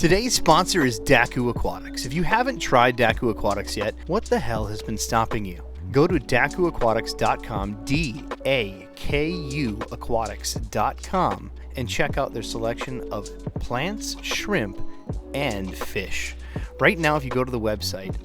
Today's sponsor is Daku Aquatics. If you haven't tried Daku Aquatics yet, what the hell has been stopping you? Go to dakuaquatics.com, D-A-K-U aquatics.com, and check out their selection of plants, shrimp, and fish. Right now, if you go to the website,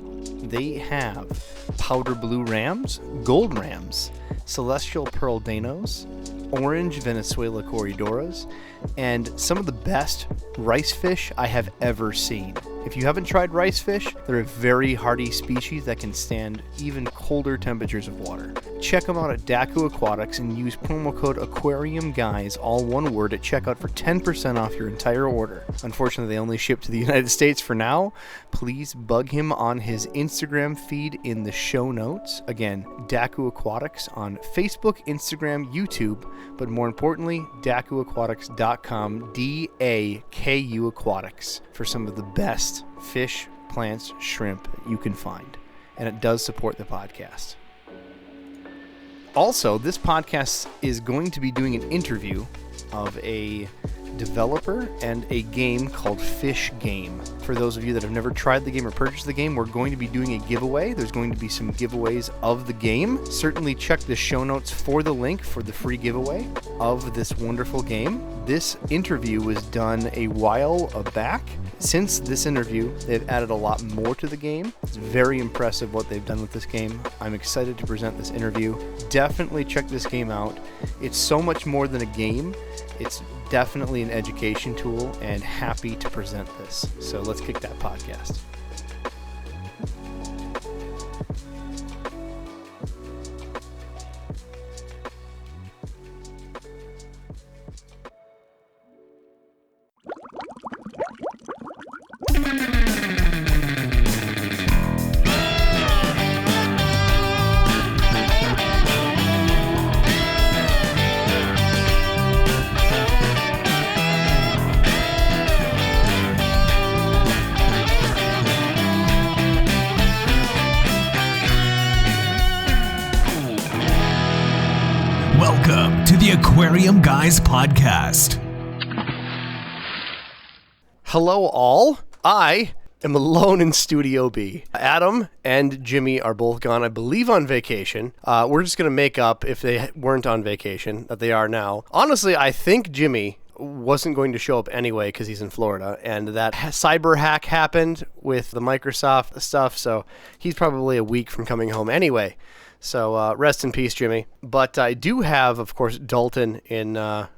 they have powder blue rams, gold rams, celestial pearl danos, orange Venezuela corridoras, and some of the best rice fish I have ever seen. If you haven't tried rice fish, they're a very hardy species that can stand even colder temperatures of water. Check them out at Daku Aquatics and use promo code Aquarium Guys, all one word, at checkout for 10% off your entire order. Unfortunately, they only ship to the United States for now. Please bug him on his Instagram feed in the show notes. Again, Daku Aquatics on Facebook, Instagram, YouTube, but more importantly, dakuaquatics.com, D-A-K-U Aquatics, for some of the best fish, plants, shrimp you can find. And it does support the podcast. Also, this podcast is going to be doing an interview of a developer and a game called Fish Game. For those of you that have never tried the game or purchased the game, we're going to be doing a giveaway. There's going to be some giveaways of the game. Certainly check the show notes for the link for the free giveaway of this wonderful game. This interview was done a while back. Since this interview, they've added a lot more to the game. It's very impressive what they've done with this game. I'm excited to present this interview. Definitely check this game out. It's so much more than a game. It's definitely an education tool, and happy to present this. So let's kick that podcast. Welcome to the Aquarium Guys podcast. Hello all. I am alone in Studio B. Adam and Jimmy are both gone, I believe, on vacation. We're just going to make up, if they weren't on vacation, that they are now. Honestly, I think Jimmy wasn't going to show up anyway because he's in Florida, and that cyber hack happened with the Microsoft stuff, so he's probably a week from coming home anyway. So rest in peace, Jimmy. But I do have, of course, Dalton in our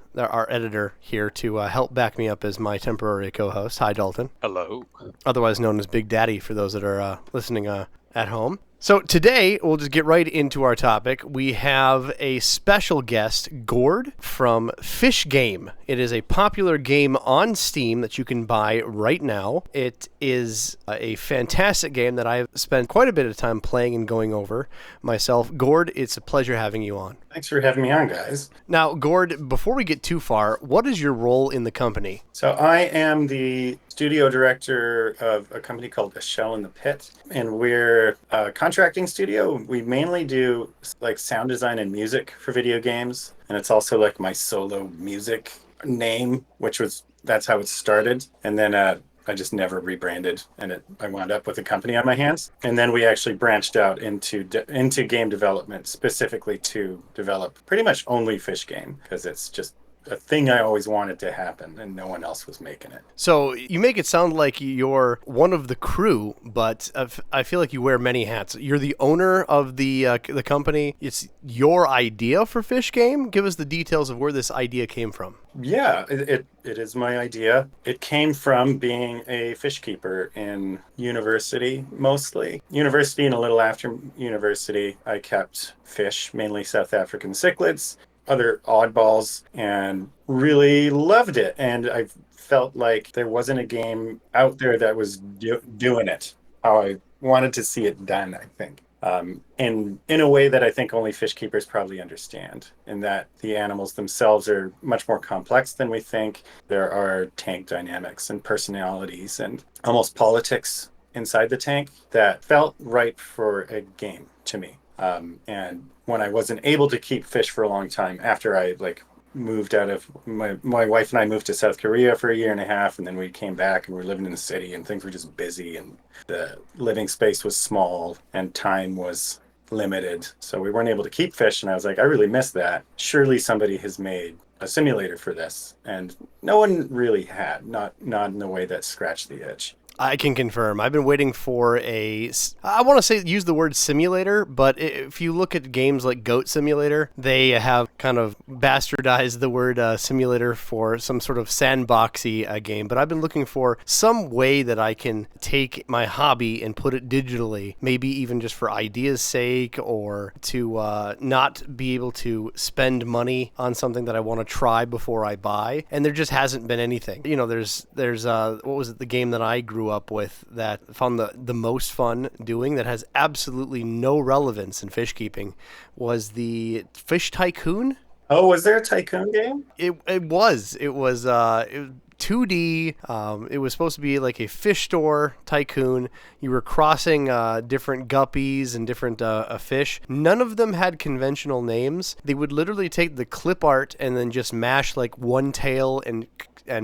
editor here to help back me up as my temporary co-host. Hi, Dalton. Hello. Otherwise known as Big Daddy for those that are listening at home. So today, we'll just get right into our topic. We have a special guest, Gord, from Fish Game. It is a popular game on Steam that you can buy right now. It is a fantastic game that I've spent quite a bit of time playing and going over myself. Gord, it's a pleasure having you on. Thanks for having me on, guys. Now, Gord, before we get too far, what is your role in the company? So I am the studio director of a company called A Shell in the Pit, and we're a contracting studio. We mainly do like sound design and music for video games, and it's also like my solo music name, that's how it started. And then I just never rebranded, and I wound up with a company on my hands. And then we actually branched out into game development, specifically to develop pretty much only Fish Game, because it's just a thing I always wanted to happen, and no one else was making it. So you make it sound like you're one of the crew, but I feel like you wear many hats. You're the owner of the company. It's your idea for Fish Game. Give us the details of where this idea came from. Yeah, it is my idea. It came from being a fish keeper in university, mostly. University and a little after university, I kept fish, mainly South African cichlids, other oddballs, and really loved it. And I felt like there wasn't a game out there that was doing it how I wanted to see it done, I think. And in a way that I think only fish keepers probably understand, in that the animals themselves are much more complex than we think. There are tank dynamics and personalities and almost politics inside the tank that felt right for a game to me. And when I wasn't able to keep fish for a long time after I moved out of my wife and I moved to South Korea for a year and a half, and then we came back and we were living in the city, and things were just busy, and the living space was small, and time was limited, so we weren't able to keep fish. And I was like, I really miss that. Surely somebody has made a simulator for this, and no one really had, not in the way that scratched the itch. I can confirm. I've been waiting for I want to say use the word simulator, but if you look at games like Goat Simulator, they have kind of bastardized the word simulator for some sort of sandboxy game. But I've been looking for some way that I can take my hobby and put it digitally, maybe even just for ideas' sake, or to not be able to spend money on something that I want to try before I buy. And there just hasn't been anything. You know, there's what was it, the game that I grew up with that found the most fun doing that has absolutely no relevance in fish keeping was the Fish Tycoon. Oh, was there a tycoon game? It was 2D. It was supposed to be like a fish store tycoon. You were crossing different guppies and different fish. None of them had conventional names. They would literally take the clip art and then just mash like one tail and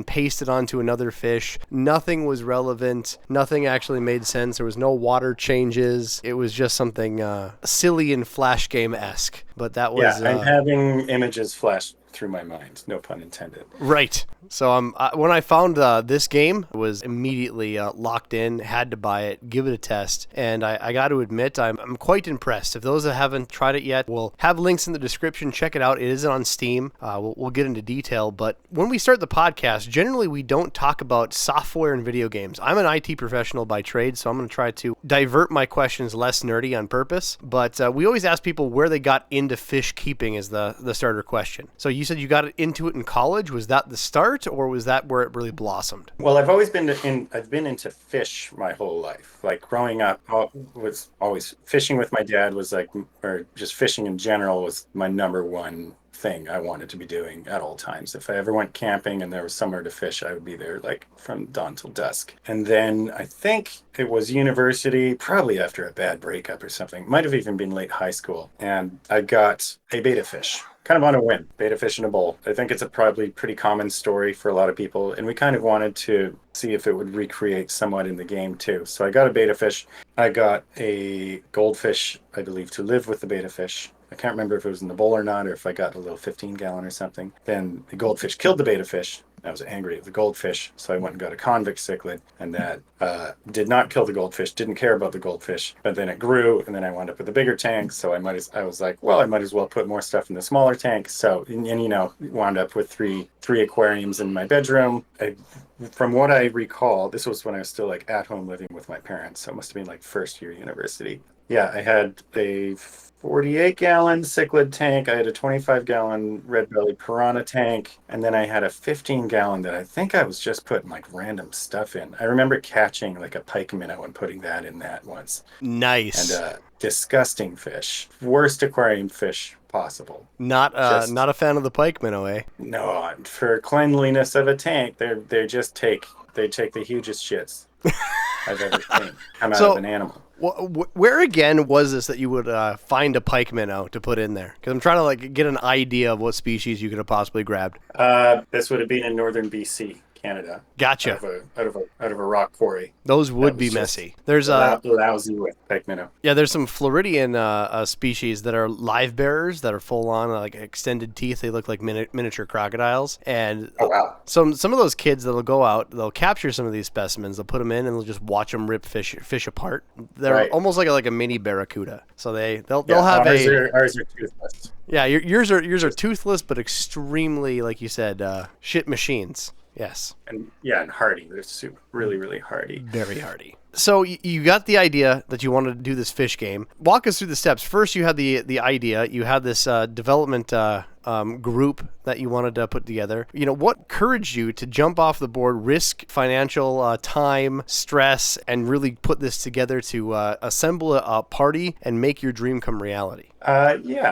paste it onto another fish. Nothing was relevant. Nothing actually made sense. There was no water changes. It was just something silly and Flash game-esque. But that was... Yeah, I'm having images flash through my mind. No pun intended. Right. So when I found this game, I was immediately locked in, had to buy it, give it a test, and I got to admit, I'm quite impressed. If those that haven't tried it yet, we'll have links in the description. Check it out. It is on Steam. We'll get into detail, but when we start the podcast, generally we don't talk about software and video games. I'm an IT professional by trade, so I'm going to try to divert my questions less nerdy on purpose, but we always ask people where they got into fish keeping as the starter question. So you said you got into it in college. Was that the start, or was that where it really blossomed? Well, I've been into fish my whole life. Like growing up, was always fishing with my dad was like, or just fishing in general was my number one thing I wanted to be doing at all times. If I ever went camping and there was somewhere to fish, I would be there like from dawn till dusk. And then I think it was university, probably after a bad breakup or something, might have even been late high school. And I got a betta fish, kind of on a whim, betta fish in a bowl. I think it's a probably pretty common story for a lot of people. And we kind of wanted to see if it would recreate somewhat in the game too. So I got a betta fish. I got a goldfish, I believe, to live with the betta fish. I can't remember if it was in the bowl or not, or if I got a little 15-gallon or something. Then the goldfish killed the betta fish. I was angry at the goldfish, so I went and got a convict cichlid, and that did not kill the goldfish, didn't care about the goldfish, but then it grew, and then I wound up with a bigger tank, so I was like, well, I might as well put more stuff in the smaller tank. So, and you know, wound up with three aquariums in my bedroom. From what I recall, this was when I was still like at home living with my parents, so it must have been like first year university. Yeah, I had a 48-gallon cichlid tank. I had a 25-gallon red belly piranha tank, and then I had a 15-gallon that I think I was just putting like random stuff in. I remember catching like a pike minnow and putting that in that once. Nice. And disgusting fish, worst aquarium fish possible. Not a fan of the pike minnow, eh? No, for cleanliness of a tank, they take the hugest shits I've ever seen come out of an animal. Where again was this that you would find a pike minnow to put in there? Because I'm trying to like get an idea of what species you could have possibly grabbed. This would have been in northern BC, Canada. Gotcha. Out of a rock quarry. Those would be messy. There's lousy with pike minnow. Yeah, there's some Floridian species that are live bearers that are full on like extended teeth. They look like miniature crocodiles. And oh wow, some of those kids that'll go out, they'll capture some of these specimens, they'll put them in, and they'll just watch them rip fish apart. They're almost like a mini barracuda. So they'll have ours are toothless. Yeah, yours are toothless, but extremely, like you said, shit machines. Yes. And hardy. They're super, really, really hardy. Very hardy. So you got the idea that you wanted to do this fish game. Walk us through the steps. First, you had the idea. You had this development group that you wanted to put together. You know, what encouraged you to jump off the board, risk financial time, stress, and really put this together to assemble a party and make your dream come reality?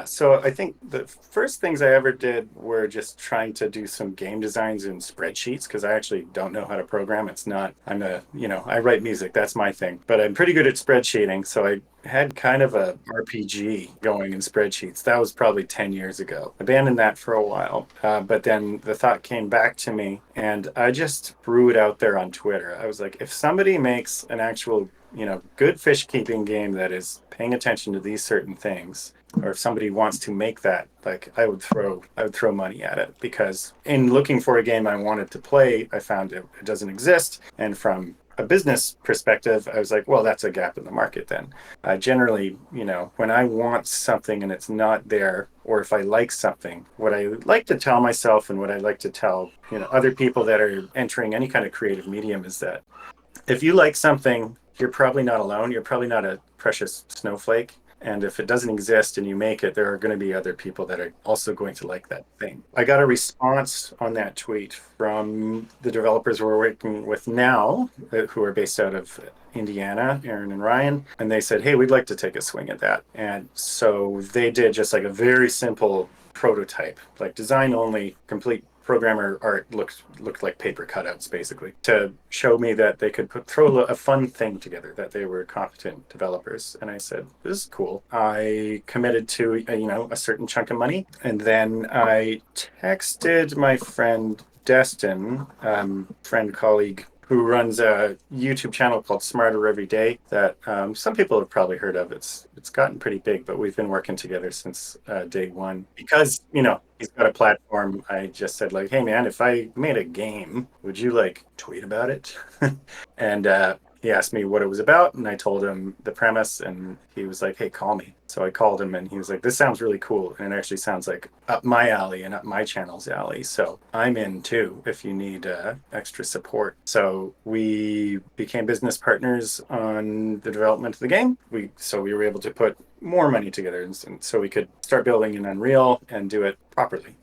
So I think the first things I ever did were just trying to do some game designs in spreadsheets, because I actually don't know how to program. I write music. That's my thing. But I'm pretty good at spreadsheeting. So I had kind of a RPG going in spreadsheets. That was probably 10 years ago. Abandoned that for a while. But then the thought came back to me and I just threw it out there on Twitter. I was like, if somebody makes an actual, good fish keeping game that is paying attention to these certain things, or if somebody wants to make that, like I would throw money at it, because in looking for a game I wanted to play, I found it doesn't exist. And from a business perspective, I was like, well, that's a gap in the market then. Generally, when I want something and it's not there, or if I like something, what I like to tell myself and what I like to tell, other people that are entering any kind of creative medium is that if you like something, you're probably not alone. You're probably not a precious snowflake. And if it doesn't exist and you make it, there are going to be other people that are also going to like that thing. I got a response on that tweet from the developers we're working with now, who are based out of Indiana, Aaron and Ryan. And they said, hey, we'd like to take a swing at that. And so they did just like a very simple prototype, like design only, complete programmer art looked like paper cutouts, basically, to show me that they could throw a fun thing together, that they were competent developers. And I said, this is cool. I committed to a certain chunk of money, and then I texted my friend Destin, friend colleague, who runs a YouTube channel called Smarter Every Day that some people have probably heard of. It's gotten pretty big, but we've been working together since day one. Because, he's got a platform, I just said, like, hey, man, if I made a game, would you, like, tweet about it? And he asked me what it was about, and I told him the premise, and he was like, hey, call me. So I called him, and he was like, this sounds really cool, and it actually sounds like up my alley and up my channel's alley. So I'm in, too, if you need extra support. So we became business partners on the development of the game. So we were able to put more money together, and so we could start building in Unreal and do it properly,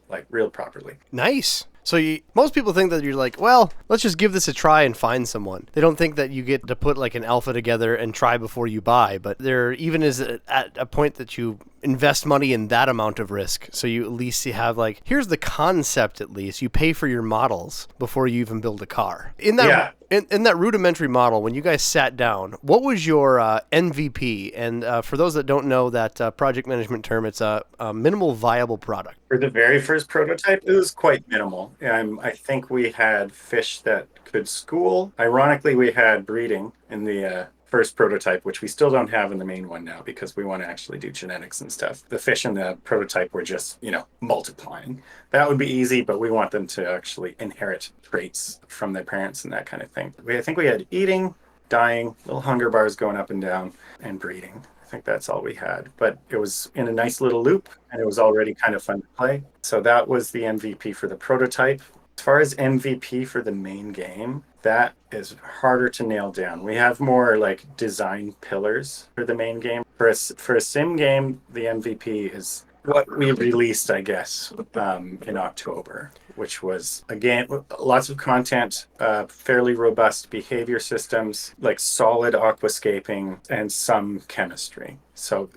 like real properly. Nice. So most people think that you're like, well, let's just give this a try and find someone. They don't think that you get to put like an alpha together and try before you buy. But there even is at a point that you invest money in that amount of risk. So you at least have like, here's the concept at least. You pay for your models before you even build a car. In that rudimentary model, when you guys sat down, what was your MVP? And for those that don't know that project management term, it's a minimal viable product. For the very first prototype, it was quite minimal. I think we had fish that could school. Ironically, we had breeding in the first prototype, which we still don't have in the main one now because we want to actually do genetics and stuff. The fish in the prototype were just, multiplying. That would be easy, but we want them to actually inherit traits from their parents and that kind of thing. I think we had eating, dying, little hunger bars going up and down, and breeding. I think that's all we had, but it was in a nice little loop and it was already kind of fun to play. So that was the MVP for the prototype. As far as MVP for the main game, that is harder to nail down. We have more like design pillars for the main game. For a sim game, the MVP is what we released, I guess, in October, which was, again, lots of content, fairly robust behavior systems, like solid aquascaping and some chemistry. So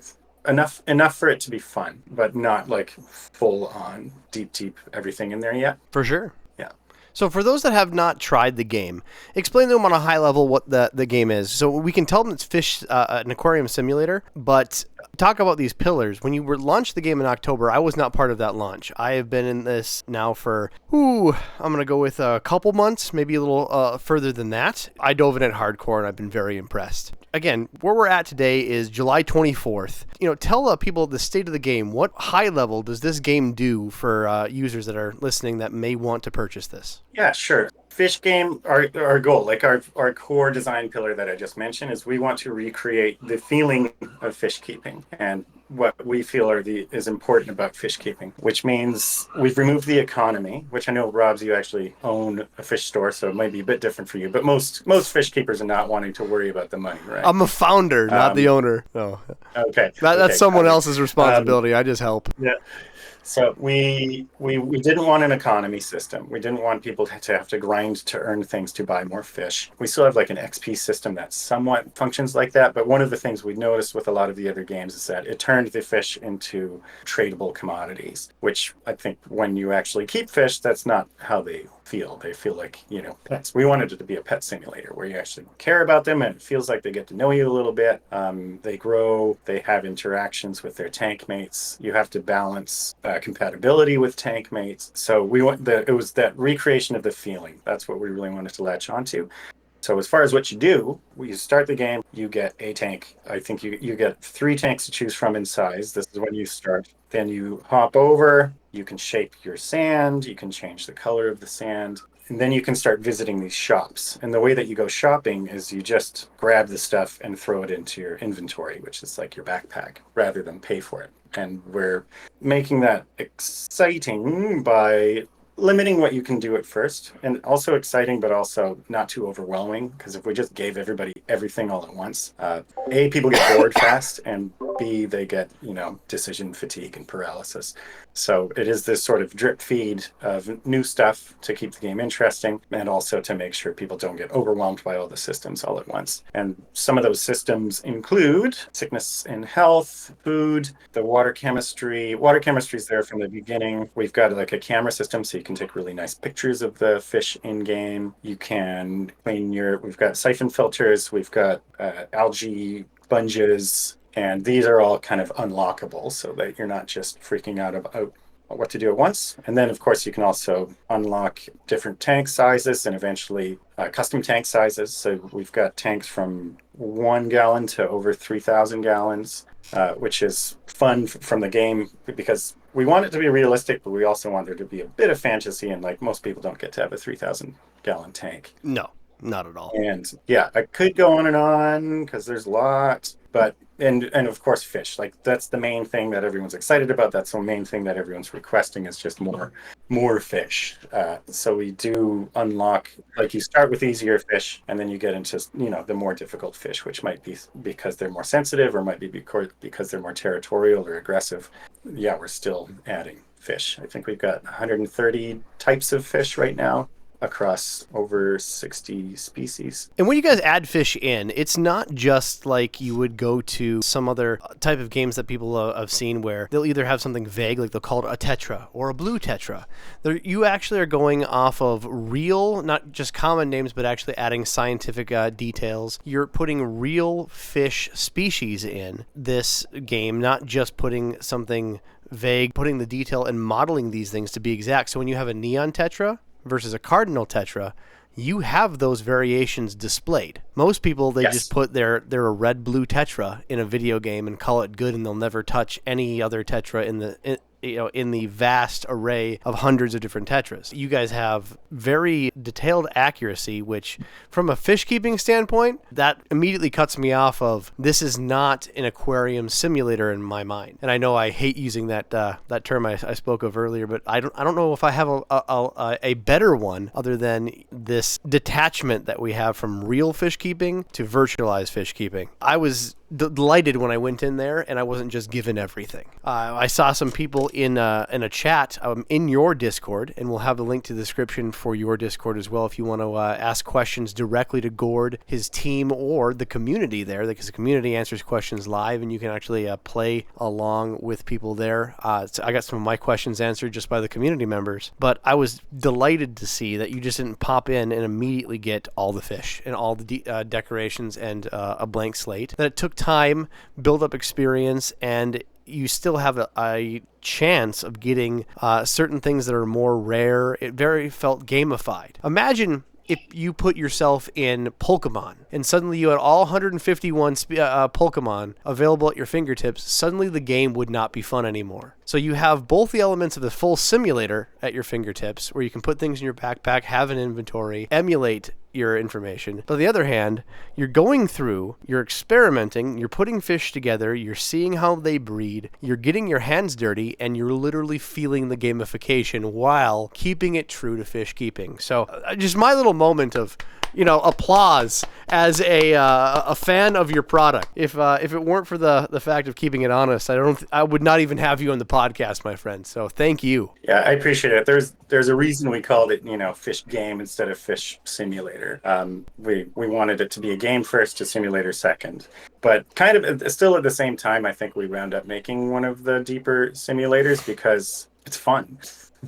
enough for it to be fun, but not like full on deep everything in there yet. For sure. Yeah. So for those that have not tried the game, explain to them on a high level what the game is. So we can tell them it's fish, an aquarium simulator, but talk about these pillars. When you launched the game in October, I was not part of that launch. I have been in this now for, I'm going to go with a couple months, maybe a little further than that. I dove in it hardcore and I've been very impressed. Again, where we're at today is July 24th. Tell people the state of the game. What high level does this game do for users that are listening that may want to purchase this? Yeah, sure. Fish game, our goal, like our core design pillar that I just mentioned, is we want to recreate the feeling of fish keeping and what we feel is important about fish keeping, which means we've removed the economy, which I know, Robs, you actually own a fish store, so it might be a bit different for you, but most fish keepers are not wanting to worry about the money, right? I'm a founder, not the owner. No. Okay. That's someone else's responsibility. I just help. Yeah. So we didn't want an economy system. We didn't want people to have to grind to earn things to buy more fish. We still have like an XP system that somewhat functions like that. But one of the things we noticed with a lot of the other games is that it turns turned the fish into tradable commodities, which I think when you actually keep fish, that's not how they feel. They feel like, pets. We wanted it to be a pet simulator where you actually care about them and it feels like they get to know you a little bit. They grow, they have interactions with their tank mates. You have to balance compatibility with tank mates. So it was that recreation of the feeling. That's what we really wanted to latch onto. So as far as what you do, you start the game, you get a tank. I think you get 3 tanks to choose from in size. This is when you start. Then you hop over, you can shape your sand, you can change the color of the sand, and then you can start visiting these shops. And the way that you go shopping is you just grab the stuff and throw it into your inventory, which is like your backpack, rather than pay for it. And we're making that exciting by limiting what you can do at first, and also exciting, but also not too overwhelming, because if we just gave everybody everything all at once, A, people get bored fast, and B, they get, decision fatigue and paralysis. So it is this sort of drip feed of new stuff to keep the game interesting, and also to make sure people don't get overwhelmed by all the systems all at once. And some of those systems include sickness and health, food, the water chemistry. Water chemistry is there from the beginning. We've got like a camera system, so you can take really nice pictures of the fish in game. You can clean we've got siphon filters, we've got algae sponges, and these are all kind of unlockable so that you're not just freaking out about what to do at once. And then, of course, you can also unlock different tank sizes and eventually custom tank sizes. So we've got tanks from 1 gallon to over 3,000 gallons, which is fun from the game because we want it to be realistic, but we also want there to be a bit of fantasy. And like most people don't get to have a 3,000 gallon tank. No, not at all. And yeah, I could go on and on because there's lots, but and of course fish. Like that's the main thing that everyone's excited about. That's the main thing that everyone's requesting is just more fish. So we do unlock, like you start with easier fish and then you get into the more difficult fish, which might be because they're more sensitive or might be because they're more territorial or aggressive. Yeah, we're still adding fish. I think we've got 130 types of fish right now across over 60 species. And when you guys add fish in, it's not just like you would go to some other type of games that people have seen where they'll either have something vague, like they'll call it a tetra or a blue tetra. You actually are going off of real, not just common names, but actually adding scientific details. You're putting real fish species in this game, not just putting something vague, putting the detail and modeling these things to be exact. So when you have a neon tetra versus a cardinal tetra, you have those variations displayed. Most people, they just put they're a red-blue tetra in a video game and call it good, and they'll never touch any other tetra in the vast array of hundreds of different tetras. You guys have very detailed accuracy, which from a fish keeping standpoint, that immediately cuts me off of this is not an aquarium simulator in my mind. And I know I hate using that term I spoke of earlier, but I don't know if I have a better one other than this detachment that we have from real fish keeping to virtualized fish keeping. I was delighted when I went in there and I wasn't just given everything. I saw some people in a chat in your Discord, and we'll have a link to the description for your Discord as well if you want to ask questions directly to Gord, his team, or the community there, because the community answers questions live and you can actually play along with people there. So I got some of my questions answered just by the community members, but I was delighted to see that you just didn't pop in and immediately get all the fish and all the decorations and a blank slate. That it took time, build up experience, and you still have a chance of getting certain things that are more rare. It very felt gamified. Imagine if you put yourself in Pokemon and suddenly you had all 151 Pokemon available at your fingertips. Suddenly the game would not be fun anymore. So you have both the elements of the full simulator at your fingertips, where you can put things in your backpack, have an inventory, emulate your information. But on the other hand, you're going through, you're experimenting, you're putting fish together, you're seeing how they breed, you're getting your hands dirty, and you're literally feeling the gamification while keeping it true to fish keeping. So just my little moment of, applause as a fan of your product. If it weren't for the fact of keeping it honest, I would not even have you on the podcast, my friend. So thank you. Yeah, I appreciate it. There's a reason we called it, fish game instead of fish simulator. We wanted it to be a game first, a simulator second. But kind of still at the same time, I think we wound up making one of the deeper simulators because it's fun.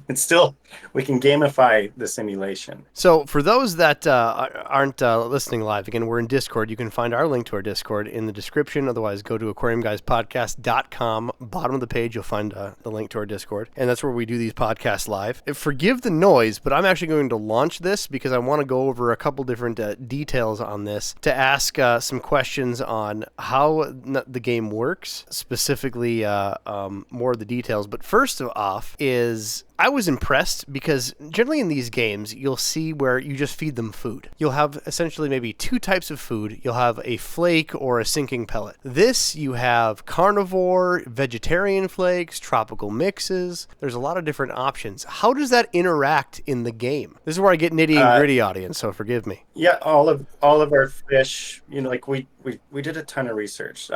It's still, we can gamify the simulation. So for those that aren't listening live, again, we're in Discord. You can find our link to our Discord in the description. Otherwise, go to aquariumguyspodcast.com. Bottom of the page, you'll find the link to our Discord. And that's where we do these podcasts live. Forgive the noise, but I'm actually going to launch this because I want to go over a couple different details on this to ask some questions on how the game works, specifically more of the details. But first off is, I was impressed because generally in these games, you'll see where you just feed them food. You'll have essentially maybe two types of food. You'll have a flake or a sinking pellet. This, you have carnivore, vegetarian flakes, tropical mixes. There's a lot of different options. How does that interact in the game? This is where I get nitty and gritty, audience, so forgive me. Yeah, all of our fish, like we did a ton of research.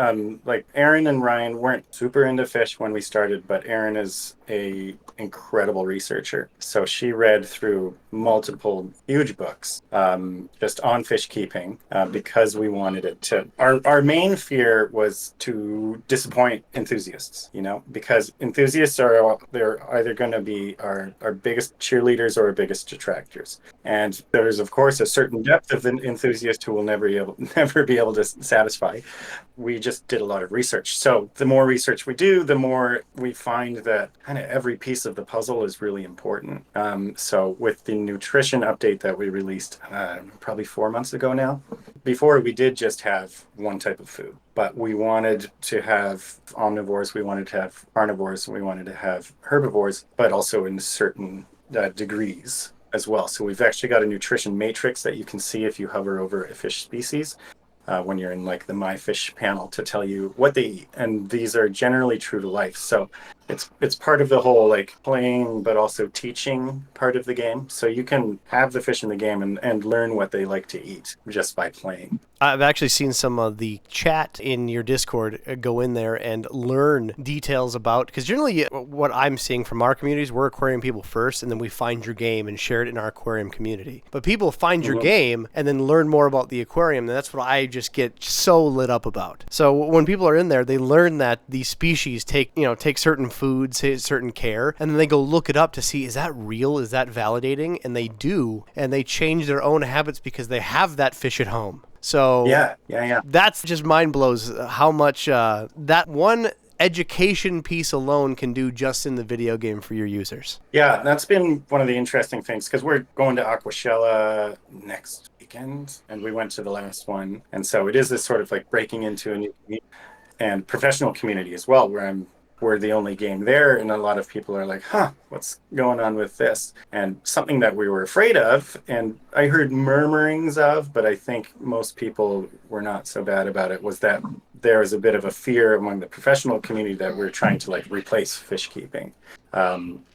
Like Erin and Ryan weren't super into fish when we started, but Erin is a incredible researcher. So she read through multiple huge books just on fish keeping because we wanted it to. Our main fear was to disappoint enthusiasts, because enthusiasts they're either going to be our biggest cheerleaders or our biggest detractors. And there's of course a certain depth of enthusiast who will never be able to satisfy. We just did a lot of research. So the more research we do, the more we find that kind of every piece of the puzzle is really important. So with the nutrition update that we released probably 4 months ago now, before we did just have one type of food, but we wanted to have omnivores, we wanted to have carnivores, we wanted to have herbivores, but also in certain degrees as well. So we've actually got a nutrition matrix that you can see if you hover over a fish species when you're in like the My Fish panel to tell you what they eat. And these are generally true to life. So it's part of the whole like playing but also teaching part of the game. So you can have the fish in the game and learn what they like to eat just by playing. I've actually seen some of the chat in your Discord go in there and learn details about, because generally what I'm seeing from our communities, we're aquarium people first, and then we find your game and share it in our aquarium community. But people find your game and then learn more about the aquarium, and that's what I just get so lit up about. So when people are in there, they learn that these species take certain foods, certain care, and then they go look it up to see, is that real? Is that validating? And they do, and they change their own habits because they have that fish at home. So yeah. That's just mind blows how much that one education piece alone can do just in the video game for your users. Yeah, that's been one of the interesting things because we're going to Aquashella next weekend, and we went to the last one, and so it is this sort of like breaking into a new community and professional community as well, where we're the only game there, and a lot of people are like, what's going on with this? And something that we were afraid of, and I heard murmurings of, but I think most people were not so bad about it, was that there is a bit of a fear among the professional community that we're trying to like replace fish keeping.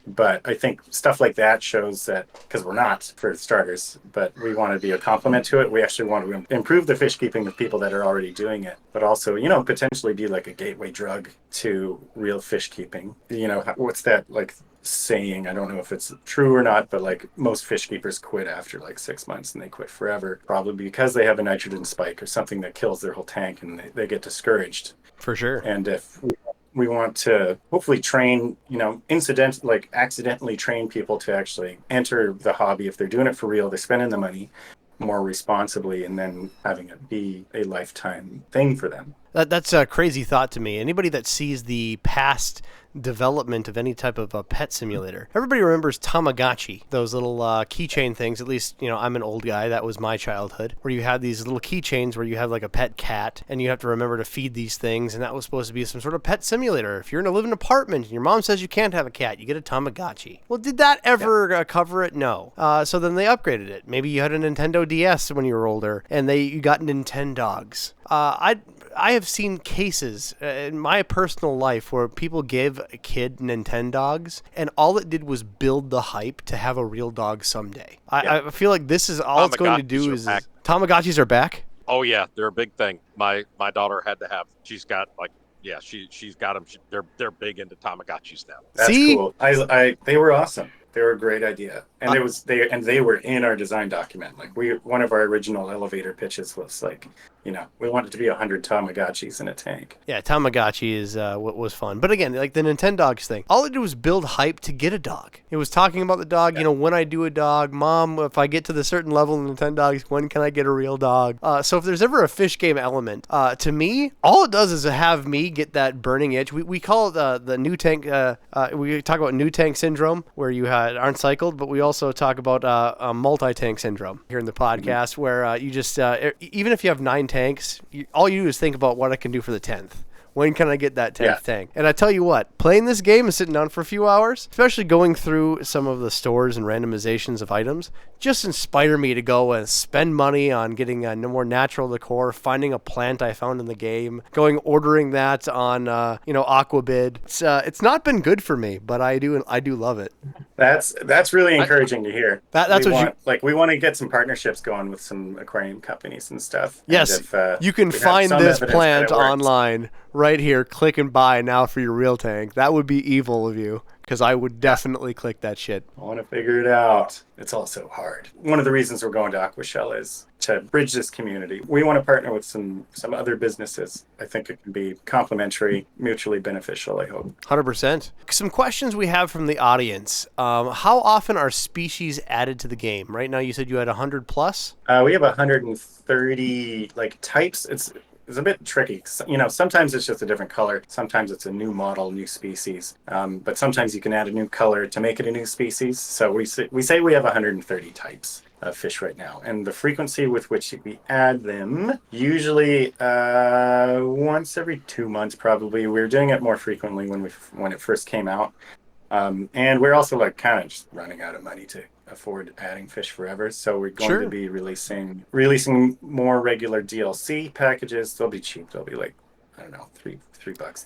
But I think stuff like that shows that, because we're not, for starters, but we want to be a complement to it. We actually want to improve the fish keeping of people that are already doing it, but also, potentially be like a gateway drug to real fish keeping. What's that like saying? I don't know if it's true or not, but like most fish keepers quit after like 6 months, and they quit forever, probably because they have a nitrogen spike or something that kills their whole tank, and they get discouraged. For sure. And if we want to hopefully train, accidentally train people to actually enter the hobby. If they're doing it for real, they're spending the money more responsibly, and then having it be a lifetime thing for them. That's a crazy thought to me. Anybody that sees the past development of any type of a pet simulator, everybody remembers Tamagotchi, those little keychain things. At least, I'm an old guy. That was my childhood, where you had these little keychains where you have like a pet cat, and you have to remember to feed these things, and that was supposed to be some sort of pet simulator. If you're in a living apartment and your mom says you can't have a cat, you get a Tamagotchi. Well, did that ever cover it? No. So then they upgraded it. Maybe you had a Nintendo DS when you were older, and you got Nintendogs. I have seen cases in my personal life where people give a kid Nintendogs, and all it did was build the hype to have a real dog someday. I feel like this is all it's going to do is Tamagotchis are back. Oh yeah, they're a big thing. My daughter had to have. She's got like she's got them. They're big into Tamagotchis now. That's cool. They were awesome. They were a great idea, and they were in our design document. Like one of our original elevator pitches was like, we want it to be 100 Tamagotchis in a tank. Yeah, Tamagotchi is what was fun. But again, like the Nintendogs thing, all it did was build hype to get a dog. It was talking about the dog. Yeah. When I do a dog, Mom, if I get to the certain level in Nintendogs, when can I get a real dog? So if there's ever a fish game element, to me, all it does is have me get that burning itch. We call it the new tank. We talk about new tank syndrome, where you aren't cycled, but we also talk about multi-tank syndrome here in the podcast, where you just even if you have 9 tanks, all you do is think about what I can do for the 10th. When can I get that 10th tank? And I tell you what, playing this game and sitting down for a few hours, especially going through some of the stores and randomizations of items, just inspire me to go and spend money on getting a more natural decor, finding a plant I found in the game, ordering that on Aquabid. It's not been good for me, but I do love it. That's really encouraging to hear. We want to get some partnerships going with some aquarium companies and stuff. Yes, and you can find this plant online right here. Click and buy now for your real tank. That would be evil of you, because I would definitely click that shit. I want to figure it out. It's also hard. One of the reasons we're going to Aquashell is to bridge this community. We want to partner with some other businesses. I think it can be complementary, mutually beneficial, I hope. 100%. Some questions we have from the audience. How often are species added to the game? Right now you said you had 100 plus? We have 130 types. It's a bit tricky. Sometimes it's just a different color. Sometimes it's a new model, new species. But sometimes you can add a new color to make it a new species. So we say we have 130 types of fish right now. And the frequency with which we add them, usually once every 2 months probably. We were doing it more frequently when it first came out. And we're also kind of just running out of money to afford adding fish forever, so we're going to be releasing more regular DLC packages. They'll be cheap. They'll be $3 $3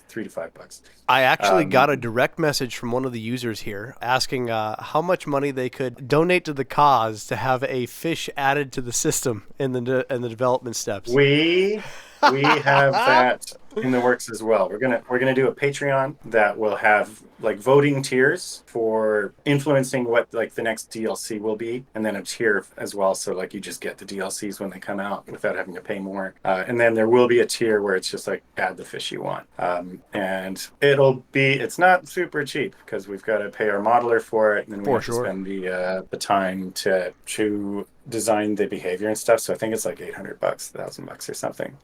to $5. I actually got a direct message from one of the users here asking how much money they could donate to the cause to have a fish added to the system in the development steps. We have that in the works as well. We're gonna do a Patreon that will have voting tiers for influencing what the next DLC will be, and then a tier as well, so you just get the DLCs when they come out without having to pay more. And then there will be a tier where it's just add the fish you want, and it's not super cheap because we've got to pay our modeler for it, and then we have to spend the time to design the behavior and stuff. So I think it's $800, $1,000 or something.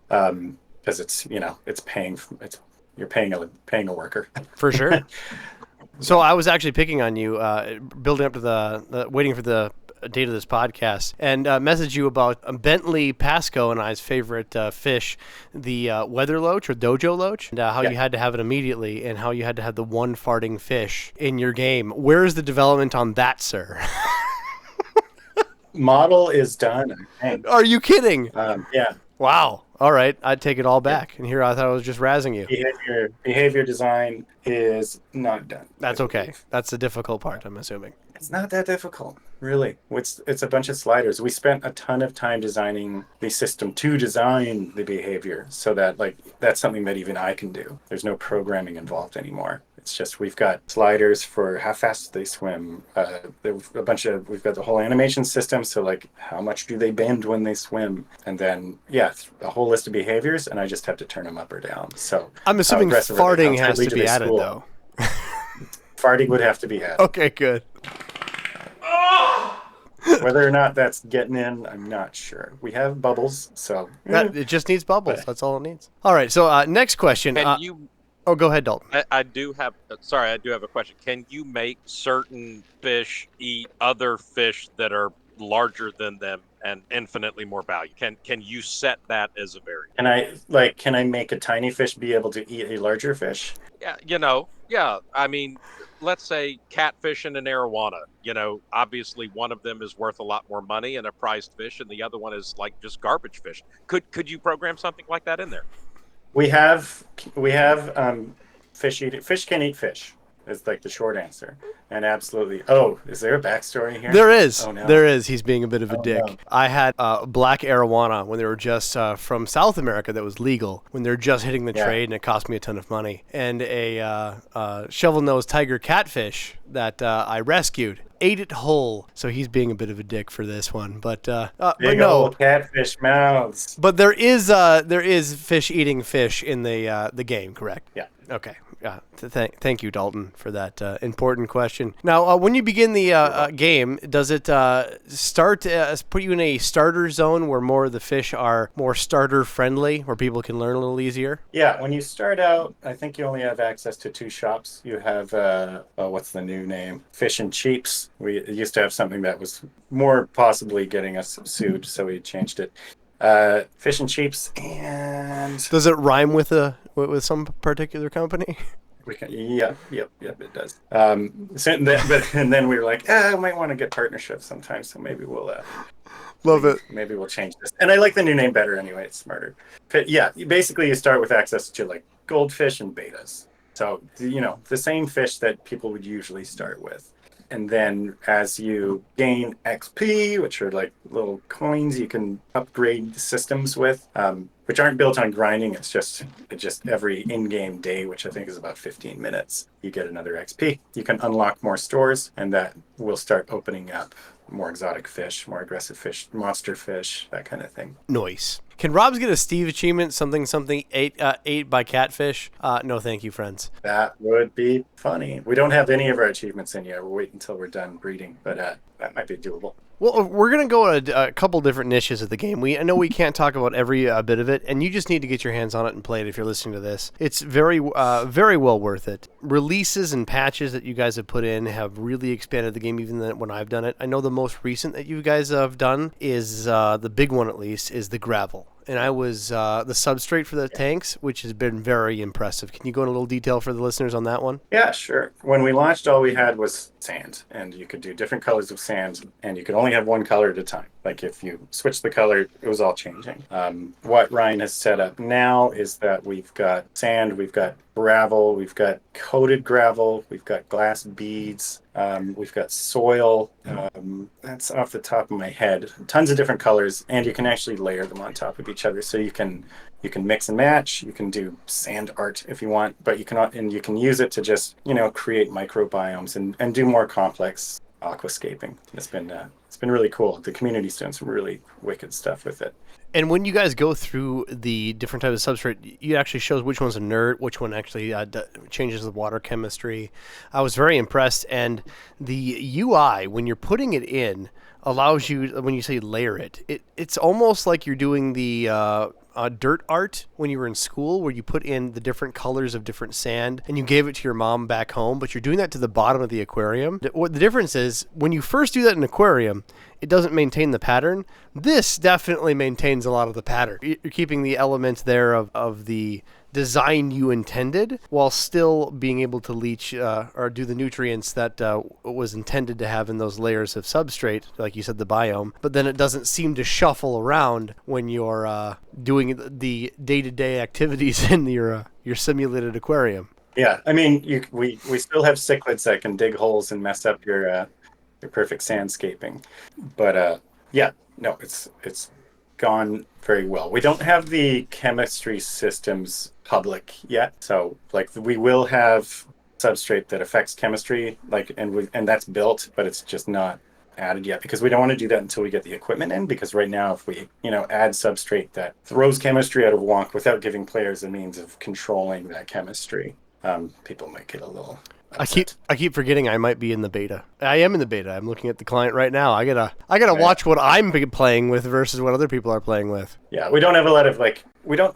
Because you're paying a worker for sure. So I was actually picking on you, building up to the waiting for the date of this podcast, and messaged you about Bentley Pasco and I's favorite fish, the weather loach or dojo loach, and how you had to have it immediately, and how you had to have the one farting fish in your game. Where is the development on that, sir? Model is done, I think. Are you kidding? Yeah. Wow. All right. I'd take it all back. And here I thought I was just razzing you. Behavior design is not done. That's okay. That's the difficult part, I'm assuming. It's not that difficult, really. It's a bunch of sliders. We spent a ton of time designing the system to design the behavior so that that's something that even I can do. There's no programming involved anymore. It's just we've got sliders for how fast they swim. We've got the whole animation system. So how much do they bend when they swim? And then, a whole list of behaviors, and I just have to turn them up or down. So I'm assuming farting has to be added, though. Farting would have to be added. Okay, good. Whether or not that's getting in, I'm not sure. We have bubbles, so it just needs bubbles. That's all it needs. All right. So next question. Oh, go ahead, Dalton. I do have a question. Can you make certain fish eat other fish that are larger than them and infinitely more value? Can you set that as a variable? Can I make a tiny fish be able to eat a larger fish? Yeah, Yeah, I mean, let's say catfish and an arowana. Obviously one of them is worth a lot more money and a prized fish, and the other one is like just garbage fish. Could you program something like that in there? We have fish can eat fish. Is like the short answer. And absolutely. Oh, is there a backstory here? There is. Oh no. There is. He's being a bit of a Oh dick. no. I had black arowana when they were just from South America that was legal, when they're just hitting the Yeah. trade, and it cost me a ton of money. And a shovel-nosed tiger catfish that I rescued. Ate it whole. So he's being a bit of a dick for this one. But Big no. old catfish mouths. But there is fish eating fish in the game, correct? Yeah. Okay. Thank you, Dalton, for that important question. Now, when you begin the game, does it start put you in a starter zone where more of the fish are more starter friendly, where people can learn a little easier? Yeah, when you start out, I think you only have access to 2 shops. You have what's the new name? Fish and Cheaps. We used to have something that was more possibly getting us sued, so we changed it. Fish and Cheaps, and Does it rhyme with some particular company? we can, yep, it does. And then we were like, I might want to get partnerships sometime, so maybe we'll Love it. maybe we'll change this. And I like the new name better anyway. It's smarter. But yeah, basically you start with access to like goldfish and betas. So, the same fish that people would usually start with. And then as you gain XP, which are like little coins you can upgrade the systems with, which aren't built on grinding. It's just every in-game day, which I think is about 15 minutes, you get another XP. You can unlock more stores, and that will start opening up more exotic fish, more aggressive fish, monster fish, that kind of thing. Nice. Can Rob's get a Steve achievement? Something ate by catfish? No, thank you, friends. That would be funny. We don't have any of our achievements in yet. We're waiting until we're done breeding, but that might be doable. Well, we're going to go a couple different niches of the game. I know we can't talk about every bit of it, and you just need to get your hands on it and play it if you're listening to this. It's very well worth it. Releases and patches that you guys have put in have really expanded the game even than when I've done it. I know the most recent that you guys have done is, the big one at least, is the gravel. And I was the substrate for the tanks, which has been very impressive. Can you go into a little detail for the listeners on that one? Yeah, sure. When we launched, all we had was sand, and you could do different colors of sand, and you could only have one color at a time. Like if you switch the color, it was all changing. What Ryan has set up now is that we've got sand, we've got gravel, we've got coated gravel, we've got glass beads, we've got soil. That's off the top of my head. Tons of different colors, and you can actually layer them on top of each other. So you can mix and match. You can do sand art if you want, but you can use it to just create microbiomes and do more complex aquascaping. It's been really cool. The community's doing some really wicked stuff with it. And when you guys go through the different types of substrate, it actually shows which one's inert, which one actually changes the water chemistry. I was very impressed. And the UI, when you're putting it in, allows you, when you say layer it's almost like you're doing the dirt art when you were in school, where you put in the different colors of different sand and you gave it to your mom back home, but you're doing that to the bottom of the aquarium. What the difference is, when you first do that in an aquarium, it doesn't maintain the pattern. This definitely maintains a lot of the pattern. You're keeping the elements there of the design you intended, while still being able to leach or do the nutrients that was intended to have in those layers of substrate, like you said, the biome. But then it doesn't seem to shuffle around when you're doing the day-to-day activities in your simulated aquarium. Yeah, I mean, we still have cichlids that can dig holes and mess up your perfect sandscaping, but yeah, no, it's gone very well. We don't have the chemistry systems public yet, so like we will have substrate that affects chemistry, and that's built, but it's just not added yet because we don't want to do that until we get the equipment in. Because right now, if we add substrate that throws chemistry out of wonk without giving players a means of controlling that chemistry, people might get a little upset. I keep forgetting I might be in the beta. I am in the beta. I'm looking at the client right now. I gotta watch what I'm playing with versus what other people are playing with. Yeah, we don't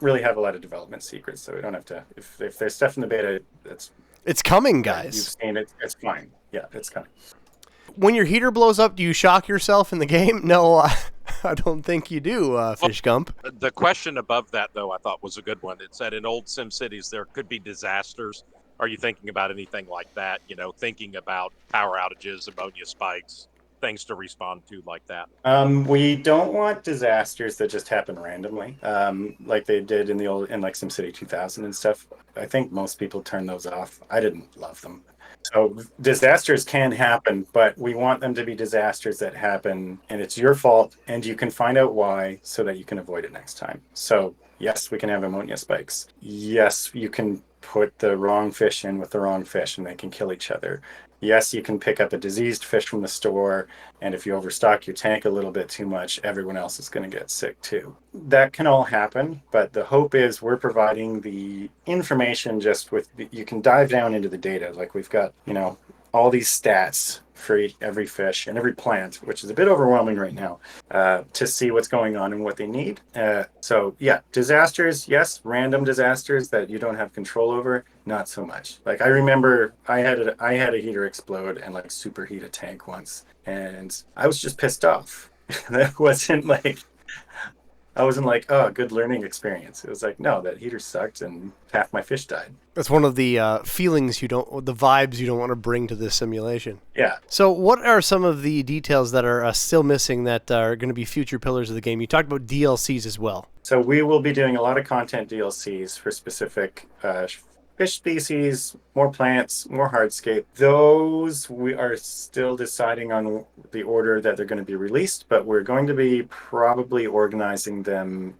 really have a lot of development secrets, so we don't have to. If there's stuff in the beta, it's coming, guys. You've seen it. It's fine. Yeah, it's coming. When your heater blows up, do you shock yourself in the game? No, I don't think you do, Fish Gump. The question above that, though, I thought was a good one. It said in old Sim Cities there could be disasters. Are you thinking about anything like that? Thinking about power outages, ammonia spikes, things to respond to like that? We don't want disasters that just happen randomly, like they did in like SimCity 2000 and stuff. I think most people turn those off. I didn't love them. So disasters can happen, but we want them to be disasters that happen and it's your fault and you can find out why so that you can avoid it next time. So yes, we can have ammonia spikes. Yes, you can put the wrong fish in with the wrong fish and they can kill each other. Yes, you can pick up a diseased fish from the store, and if you overstock your tank a little bit too much, everyone else is going to get sick too. That can all happen, but the hope is we're providing the information just with, you can dive down into the data. Like we've got, all these stats for every fish and every plant, which is a bit overwhelming right now, to see what's going on and what they need. So yeah, disasters, yes, random disasters that you don't have control over, not so much. Like I remember I had a heater explode and like superheat a tank once, and I was just pissed off. That wasn't like I wasn't like, oh, good learning experience. It was like, no, that heater sucked and half my fish died. That's one of the feelings the vibes you don't want to bring to this simulation. Yeah. So what are some of the details that are still missing that are going to be future pillars of the game? You talked about DLCs as well. So we will be doing a lot of content DLCs for specific fish species, more plants, more hardscape. Those we are still deciding on the order that they're going to be released, but we're going to be probably organizing them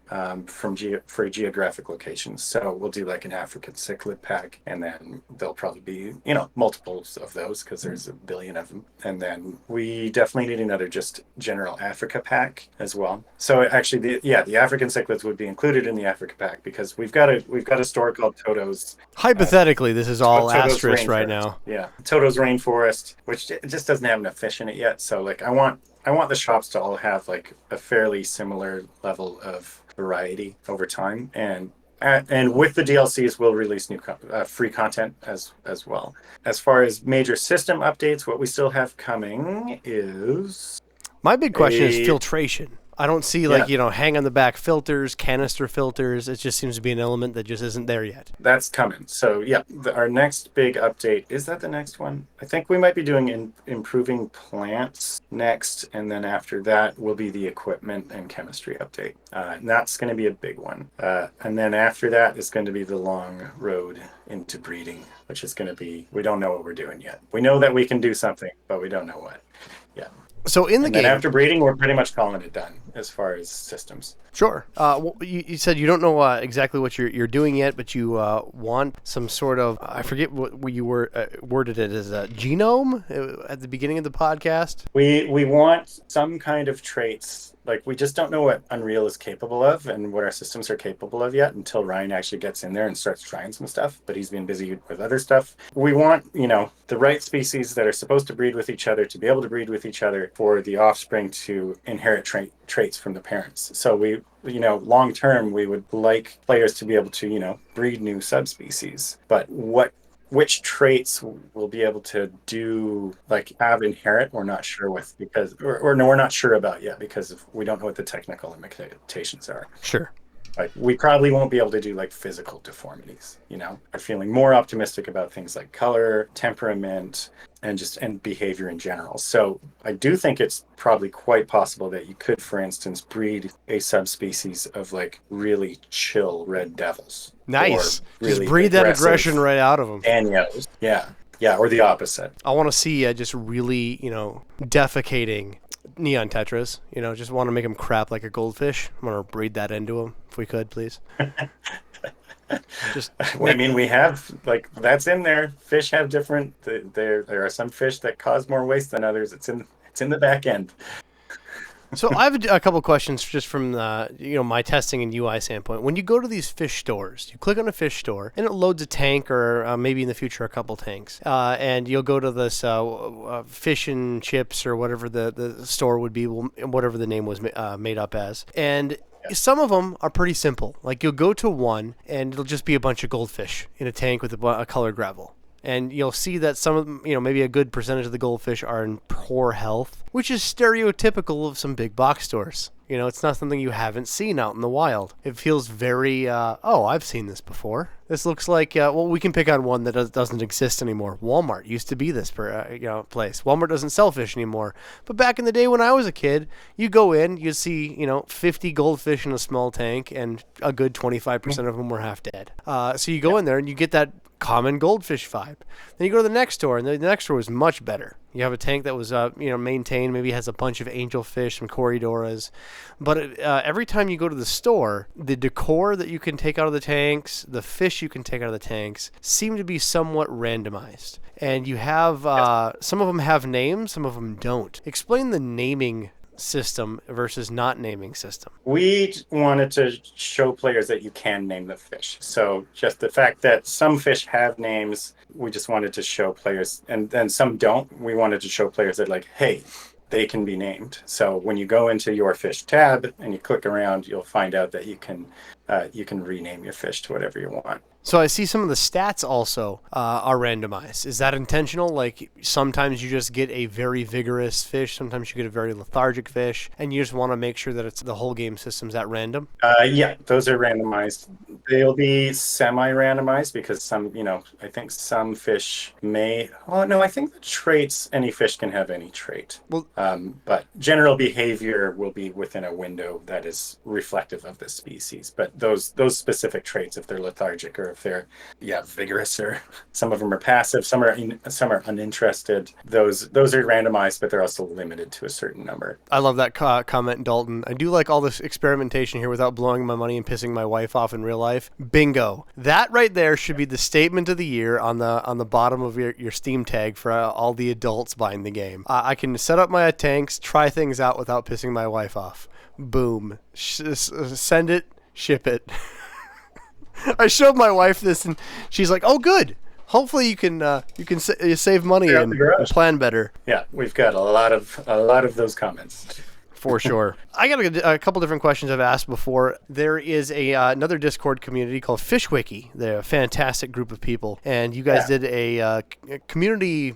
for geographic locations. So we'll do like an African cichlid pack, and then there'll probably be, multiples of those because there's a billion of them. And then we definitely need another just general Africa pack as well. So actually, the African cichlids would be included in the Africa pack because we've got a store called Toto's. Hypothetically, this is all Toto's asterisk right Rainforest. now. Yeah, Toto's Rainforest, which it just doesn't have enough fish in it yet. So like, I want the shops to all have like a fairly similar level of variety over time, and with the DLCs, we'll release new free content as well. As far as major system updates, what we still have coming is my big question is filtration. I don't see hang on the back filters, canister filters. It just seems to be an element that just isn't there yet. That's coming. So yeah, our next big update, is that the next one? I think we might be doing improving plants next, and then after that will be the equipment and chemistry update. And that's going to be a big one. And then after that is going to be the long road into breeding, which is going to be, we don't know what we're doing yet. We know that we can do something, but we don't know what. Yeah. So in the game, after breeding, we're pretty much calling it done as far as systems. Sure. You said you don't know exactly what you're doing yet, but you want some sort of, I forget what you worded it as, a genome at the beginning of the podcast. We want some kind of traits. Like, we just don't know what Unreal is capable of and what our systems are capable of yet until Ryan actually gets in there and starts trying some stuff, but he's been busy with other stuff. We want, the right species that are supposed to breed with each other to be able to breed with each other for the offspring to inherit traits from the parents. So we, long term, we would like players to be able to, breed new subspecies. But which traits we'll be able to do, like have inherit, we're not sure with, because or no, we're not sure about yet because we don't know what the technical limitations are. Sure. Like, we probably won't be able to do like physical deformities, I'm feeling more optimistic about things like color, temperament, and behavior in general. So I do think it's probably quite possible that you could, for instance, breed a subspecies of like really chill red devils. Nice. Really just breed that aggression right out of them. Daniels. Yeah. Yeah. Or the opposite. I want to see just really, defecating neon tetras. Just want to make them crap like a goldfish. I want to breed that into them if we could, please. We have, like, that's in there. Fish have different. There are some fish that cause more waste than others. It's in the back end. So I have a couple questions just from my testing and UI standpoint. When you go to these fish stores, you click on a fish store and it loads a tank or maybe in the future a couple tanks, and you'll go to this fish and chips or whatever the store would be, whatever the name was made up as, and some of them are pretty simple. Like, you'll go to one and it'll just be a bunch of goldfish in a tank with a colored gravel. And you'll see that some of them, maybe a good percentage of the goldfish are in poor health, which is stereotypical of some big box stores. You know, it's not something you haven't seen out in the wild. It feels very, I've seen this before. This looks like, we can pick on one that doesn't exist anymore. Walmart used to be this place. Walmart doesn't sell fish anymore. But back in the day when I was a kid, you go in, you'd see, 50 goldfish in a small tank, and a good 25% of them were half dead. So you go in there and you get that common goldfish vibe. Then you go to the next store, and the next store was much better. You have a tank that was, maintained, maybe has a bunch of angelfish, some corridoras. But every time you go to the store, the decor that you can take out of the tanks, the fish you can take out of the tanks, seem to be somewhat randomized. And you have, some of them have names, some of them don't. Explain the naming system versus not naming system. We wanted to show players that you can name the fish. So just the fact that some fish have names, we just wanted to show players, and then some don't. We wanted to show players that, like, hey, they can be named. So when you go into your fish tab and you click around, you'll find out that you can rename your fish to whatever you want. So I see some of the stats also are randomized. Is that intentional? Like sometimes you just get a very vigorous fish, sometimes you get a very lethargic fish, and you just want to make sure that it's the whole game system's at random? Yeah, those are randomized. They'll be semi-randomized because some, I think some fish may. Oh no, I think the traits, any fish can have any trait. Well, but general behavior will be within a window that is reflective of the species. But those specific traits, if they're lethargic or if they're vigorous, or some of them are passive, some are uninterested, those are randomized, but they're also limited to a certain number. I love that comment, Dalton. I do like all this experimentation here without blowing my money and pissing my wife off in real life. Bingo. That right there should be the statement of the year on the bottom of your Steam tag for all the adults buying the game. I can set up my tanks, try things out without pissing my wife off. Boom. Send it, ship it. I showed my wife this, and she's like, "Oh, good. Hopefully, you can save money and plan better." Yeah, we've got a lot of those comments. For sure. I got a couple different questions I've asked before. There is another Discord community called FishWiki. They're a fantastic group of people, and you guys did a community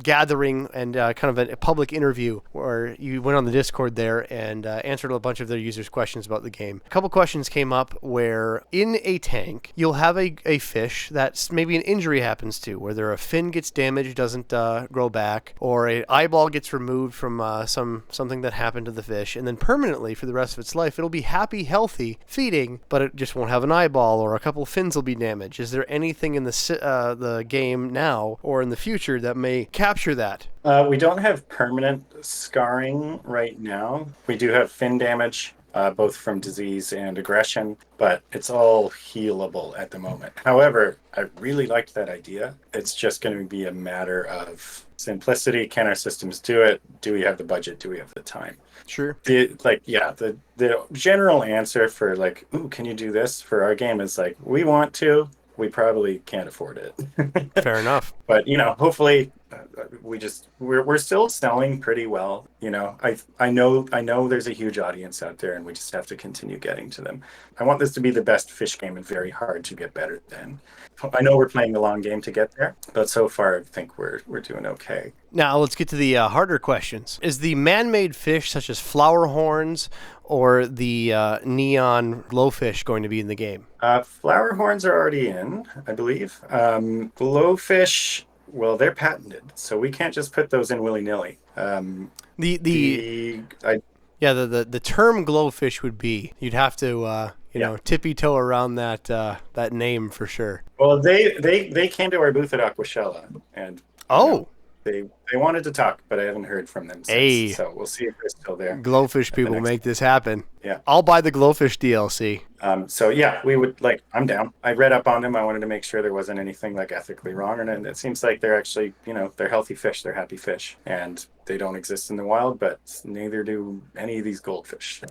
gathering and kind of a public interview where you went on the Discord there and answered a bunch of their users' questions about the game. A couple questions came up where in a tank you'll have a fish that maybe an injury happens to, whether a fin gets damaged, doesn't grow back, or an eyeball gets removed from something that happened to the fish, and then permanently for the rest of its life it'll be happy, healthy, feeding, but it just won't have an eyeball, or a couple fins will be damaged. Is there anything in the game now or in the future that may capture that? We don't have permanent scarring right now. We do have fin damage, both from disease and aggression, but it's all healable at the moment. However, I really liked that idea. It's just going to be a matter of simplicity. Can our systems do it? Do we have the budget? Do we have the time? Sure. The general answer for like, ooh, can you do this for our game is like, we want to. We probably can't afford it. Fair enough. But hopefully, we're still selling pretty well. I know there's a huge audience out there, and we just have to continue getting to them. I want this to be the best fish game, and very hard to get better than. I know we're playing the long game to get there, but so far I think we're doing okay. Now let's get to the harder questions. Is the man-made fish such as flower horns or the neon glowfish going to be in the game? Flower horns are already in, I believe. Glowfish, well, they're patented, so we can't just put those in willy-nilly. The term glowfish would be, you'd have to tippy-toe around that name for sure. Well, they came to our booth at Aquashella, and they wanted to talk, but I haven't heard from them since. So we'll see if they're still there. Glowfish people make this happen. Yeah, I'll buy the Glowfish DLC. So yeah, we would I'm down. I read up on them. I wanted to make sure there wasn't anything like ethically wrong, and it seems like they're actually, they're healthy fish. They're happy fish, and they don't exist in the wild, but neither do any of these goldfish.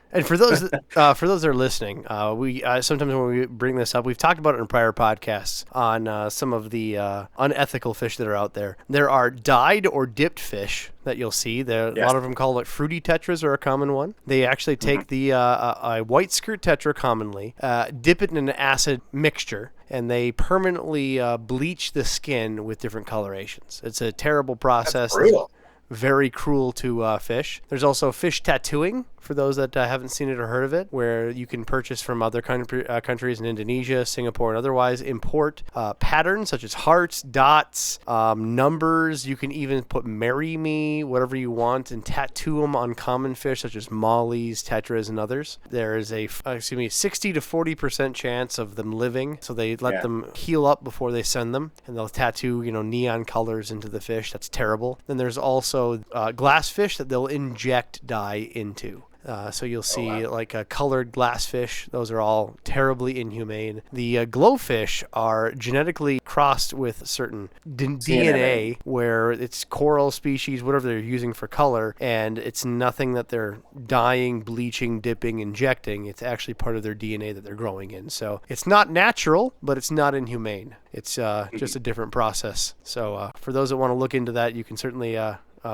And for those that are listening, we sometimes when we bring this up, we've talked about it in prior podcasts on some of the unethical fish that are out there. There are dyed or dipped fish that you'll see. A lot of them call it fruity tetras are a common one. They actually take the a white skirt tetra commonly, dip it in an acid mixture, and they permanently bleach the skin with different colorations. It's a terrible process. That's brutal. Very cruel to fish. There's also fish tattooing for those that haven't seen it or heard of it, where you can purchase from other countries in Indonesia, Singapore, and otherwise import patterns such as hearts, dots, numbers. You can even put "Marry Me," whatever you want, and tattoo them on common fish such as mollies, tetras, and others. There is a 60 to 40% chance of them living, so they let them heal up before they send them, and they'll tattoo neon colors into the fish. That's terrible. Then there's also glass fish that they'll inject dye into. So you'll see like a colored glassfish. Those are all terribly inhumane. The glowfish are genetically crossed with certain DNA where it's coral species, whatever they're using for color, and it's nothing that they're dyeing, bleaching, dipping, injecting. It's actually part of their DNA that they're growing in. So it's not natural, but it's not inhumane. It's just a different process. So for those that want to look into that, you can certainly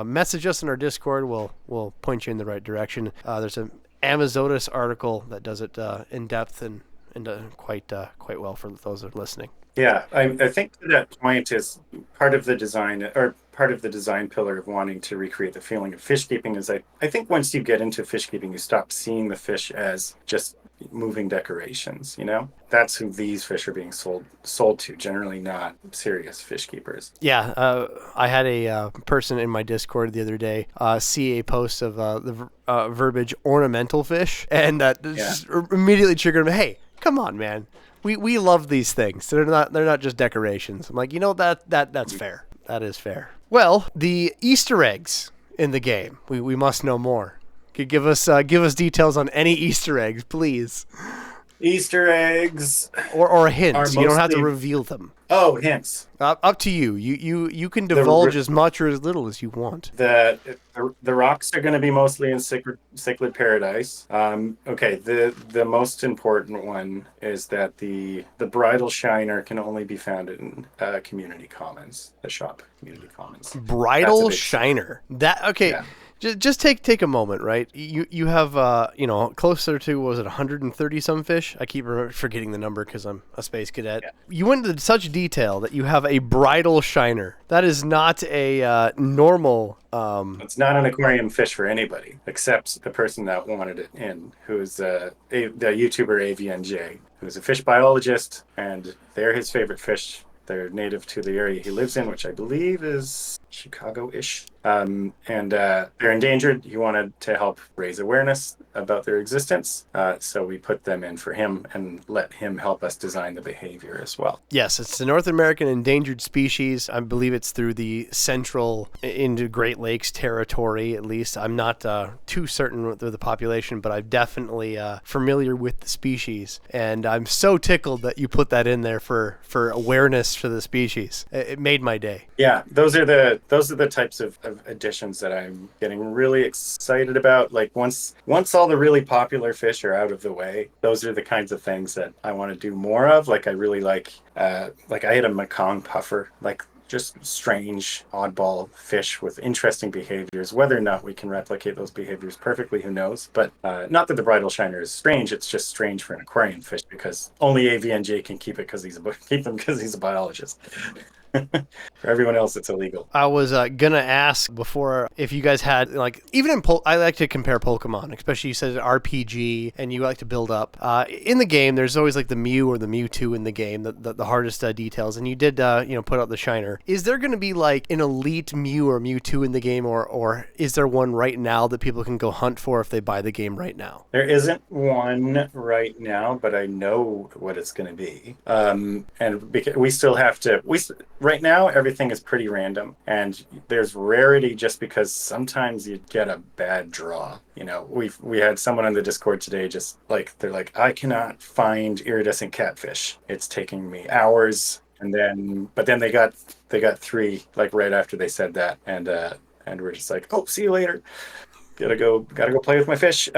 message us in our Discord. We'll point you in the right direction. There's an Amazonas article that does it in depth and quite well for those that are listening. Yeah, I think that point is part of the design, or part of the design pillar of wanting to recreate the feeling of fish keeping. Is I think once you get into fish keeping, you stop seeing the fish as just moving decorations. That's who these fish are being sold to. Generally, not serious fish keepers. Yeah, I had a person in my Discord the other day see a post of the verbiage "ornamental fish," and that just immediately triggered me. Hey, come on, man. We love these things. They're not just decorations. I'm like, that's fair. That is fair. Well, the Easter eggs in the game. We must know more. Could give us details on any Easter eggs, please. Easter eggs or hints. You don't have to reveal them. Oh, hints. Up to you. You can divulge as much or as little as you want. The rocks are going to be mostly in Cichlid Paradise. Okay, the most important one is that the bridal shiner can only be found in Community Commons, the shop Community Commons. Bridal shiner. Yeah. Just take a moment, right? You have closer to, what was it, 130 some fish? I keep forgetting the number because I'm a space cadet. Yeah. You went into such detail that you have a bridal shiner. That is not a normal. It's not an aquarium fish for anybody except the person that wanted it in, who's the YouTuber AVNJ, who's a fish biologist, and they're his favorite fish. They're native to the area he lives in, which I believe is Chicago-ish. And they're endangered. He wanted to help raise awareness about their existence. So we put them in for him and let him help us design the behavior as well. Yes, it's the North American endangered species. I believe it's through the central into Great Lakes territory, at least. I'm not too certain with the population, but I'm definitely familiar with the species. And I'm so tickled that you put that in there for awareness for the species. It made my day. Yeah, those are the types of additions that I'm getting really excited about. Like once all the really popular fish are out of the way, those are the kinds of things that I want to do more of. Like I really like I had a Mekong puffer, like just strange, oddball fish with interesting behaviors. Whether or not we can replicate those behaviors perfectly, who knows? But not that the bridal shiner is strange. It's just strange for an aquarium fish because only AVNJ can keep them because he's a biologist. For everyone else, it's illegal. I was gonna ask before if you guys had even in I like to compare Pokemon, especially you said RPG and you like to build up. In the game, there's always like the Mew or the Mewtwo in the game, the hardest details, and you did put out the shiner. Is there gonna be like an elite Mew or Mewtwo in the game, or is there one right now that people can go hunt for if they buy the game right now? There isn't one right now, but I know what it's gonna be. And because we still have to right now, everything is pretty random, and there's rarity just because sometimes you get a bad draw. We had someone on the Discord today just they're like, I cannot find iridescent catfish. It's taking me hours, but then they got 3 right after they said that, and we're just like, oh, see you later. Gotta go play with my fish.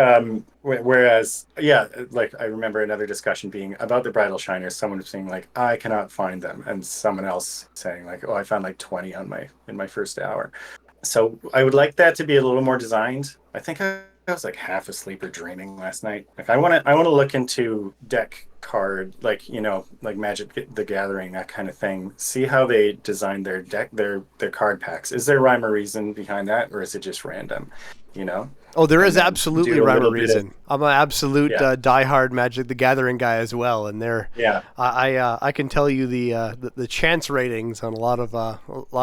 Whereas, I remember another discussion being about the bridal shiners. Someone saying I cannot find them, and someone else saying oh, I found 20 in my first hour. So I would like that to be a little more designed. I think I was half asleep or dreaming last night. I want to look into deck card, Magic the Gathering, that kind of thing. See how they design their deck, their card packs. Is there rhyme or reason behind that, or is it just random? Oh, there And is then absolutely do a rhyme or little bit of- reason. I'm an absolute Yeah. diehard Magic the Gathering guy as well, and Yeah. I can tell you the chance ratings on a lot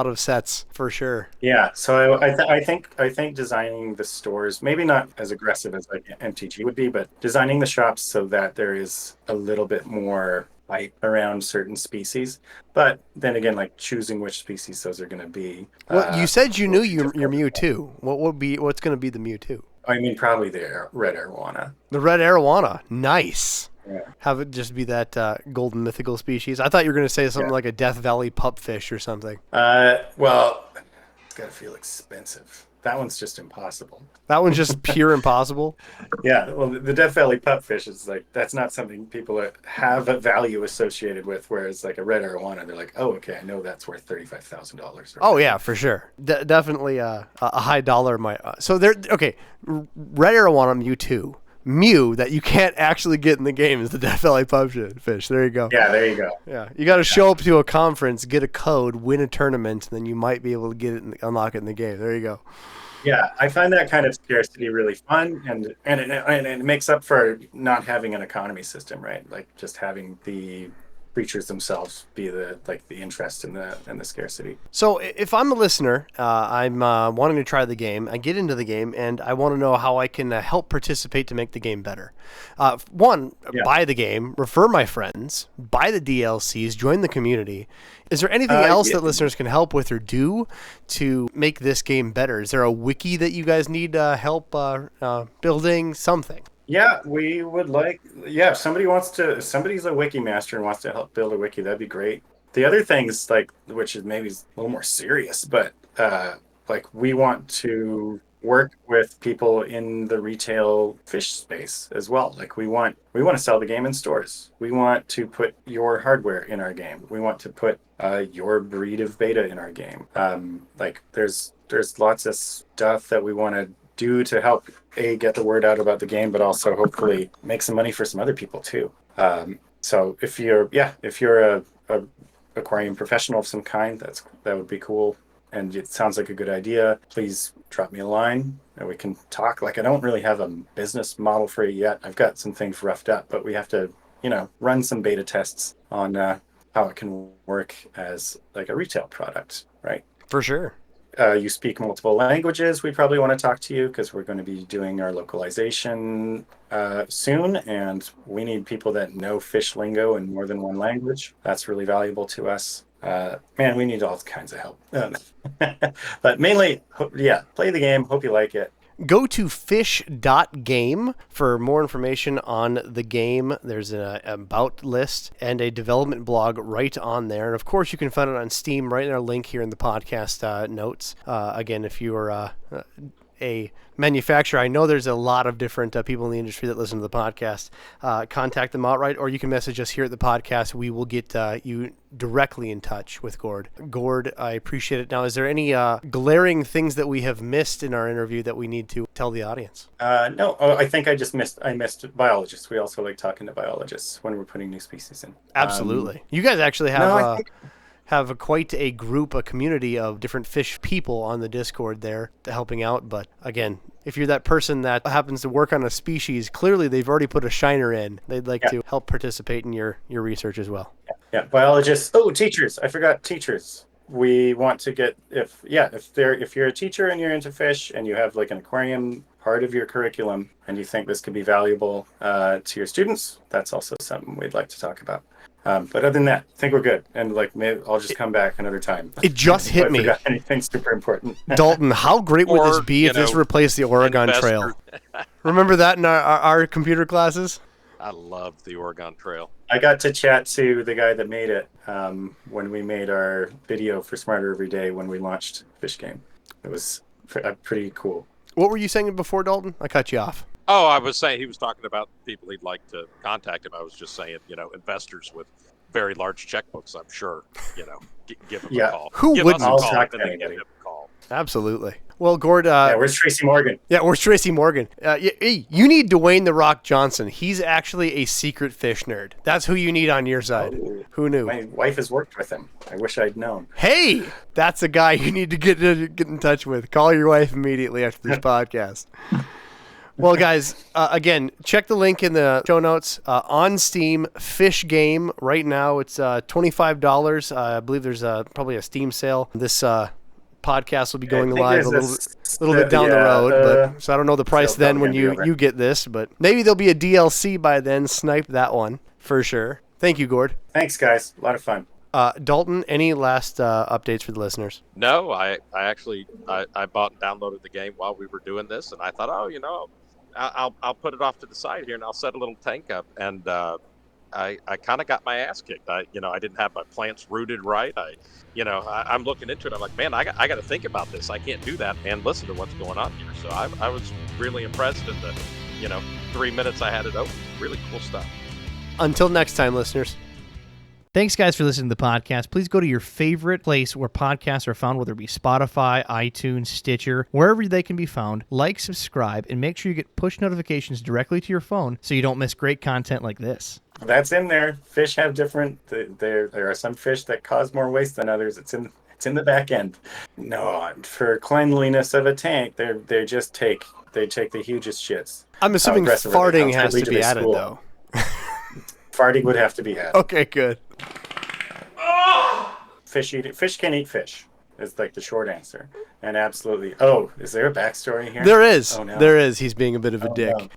of sets for sure. Yeah, so I think designing the stores, maybe not as aggressive as like MTG would be, but designing the shops so that there is a little bit more hype around certain species. But then again, like choosing which species those are going to be. Well, you said you will knew be your difficult. Mewtwo. What's going to be the Mewtwo? I mean, probably the red arowana. The red arowana. Nice. Yeah. Have it just be that golden mythical species. I thought you were going to say something like a Death Valley pupfish or something. Well, it's got to feel expensive. That one's just impossible. That one's just pure impossible. Yeah, well, the Death Valley pupfish is like, that's not something people have a value associated with, whereas like a red arowana, they're like, oh, okay, I know that's worth $35,000. Oh yeah, for sure. Definitely a high dollar. So there. Okay, red arowana Mewtwo. Mew that you can't actually get in the game is the Death Valley pupfish. There you go. Yeah, there you go. Yeah, you got to show up to a conference, get a code, win a tournament, and then you might be able to get it, unlock it in the game. There you go. Yeah, I find that kind of scarcity really fun, and it makes up for not having an economy system, right? Like just having the creatures themselves be the interest in the scarcity. So if I'm a listener, I'm wanting to try the game, I get into the game, and I want to know how I can help participate to make the game better. Buy the game, refer my friends, buy the DLCs, join the community. Is there anything else that listeners can help with or do to make this game better? Is there a wiki that you guys need help building? Something? Yeah, we would like. Yeah, if somebody's a wiki master and wants to help build a wiki, that'd be great. The other things, which is maybe a little more serious, but we want to work with people in the retail fish space as well. Like we want to sell the game in stores. We want to put your hardware in our game. We want to put your breed of beta in our game. There's lots of stuff that we want to do to help get the word out about the game, but also hopefully make some money for some other people too. So if you're a aquarium professional of some kind, that would be cool, and it sounds like a good idea. Please drop me a line and we can talk. Like, I don't really have a business model for it yet. I've got some things roughed up, but we have to run some beta tests on how it can work as like a retail product, right? For sure. You speak multiple languages, we probably want to talk to you because we're going to be doing our localization soon, and we need people that know fish lingo in more than one language. That's really valuable to us. Man, we need all kinds of help. But mainly, play the game. Hope you like it. Go to fish.game for more information on the game. There's an about list and a development blog right on there. And of course, you can find it on Steam right in our link here in the podcast notes. Again, if you're a manufacturer, I know there's a lot of different people in the industry that listen to the podcast. Contact them outright, or you can message us here at the podcast. We will get you directly in touch with Gord. Gord, I appreciate it. Now, is there any glaring things that we have missed in our interview that we need to tell the audience? No. I think I missed biologists. We also like talking to biologists when we're putting new species in. Absolutely. You guys actually have quite a group, a community of different fish people on the Discord there helping out. But again, if you're that person that happens to work on a species, clearly they've already put a shiner in. They'd like to help participate in your research as well. Yeah, biologists. Oh, teachers. I forgot teachers. We want to get if you're a teacher and you're into fish and you have like an aquarium part of your curriculum and you think this could be valuable to your students, that's also something we'd like to talk about. But other than that, I think we're good. And maybe I'll just come back another time. It just hit me. Forgot anything super important. Dalton, how great would this be if this replaced the Oregon Trail? Remember that in our computer classes? I love the Oregon Trail. I got to chat to the guy that made it when we made our video for Smarter Every Day when we launched Fish Game. It was pretty cool. What were you saying before, Dalton? I cut you off. Oh, I was saying he was talking about people he'd like to contact him. I was just saying, investors with very large checkbooks, I'm sure, give him a call. Who give wouldn't? Us a I'll call, talk and to then give anybody. him a call. Absolutely. Well, Gord. Where's Tracy Morgan? Yeah, where's Tracy Morgan? You need Dwayne The Rock Johnson. He's actually a secret fish nerd. That's who you need on your side. Oh, who knew? My wife has worked with him. I wish I'd known. Hey, that's a guy you need to get in touch with. Call your wife immediately after this podcast. Well, guys, again, check the link in the show notes. On Steam, Fish Game. Right now, it's $25. I believe there's probably a Steam sale. This podcast will be going live a little bit down the road, but so I don't know the price then when you get this, but maybe there'll be a DLC by then. Snipe that one for sure. Thank you, Gord. Thanks, guys. A lot of fun. Dalton, any last updates for the listeners? No, I actually bought and downloaded the game while we were doing this, and I thought, I'll put it off to the side here and I'll set a little tank up, and I kind of got my ass kicked. I didn't have my plants rooted right. I'm looking into it. I'm like, man, I got to think about this. I can't do that and listen to what's going on here. So I was really impressed in the 3 minutes I had it open. Really cool stuff. Until next time, listeners. Thanks, guys, for listening to the podcast. Please go to your favorite place where podcasts are found, whether it be Spotify, iTunes, Stitcher, wherever they can be found. Like, subscribe, and make sure you get push notifications directly to your phone so you don't miss great content like this. That's in there. Fish have different. There are some fish that cause more waste than others. It's in the back end. No, for cleanliness of a tank, they take the hugest shits. I'm assuming farting has to be added, though. Farting would have to be added. Okay, good. Fish can eat fish. Is like the short answer. And absolutely. Oh, is there a backstory here? There is. Oh, no. There is. He's being a bit of a dick. No.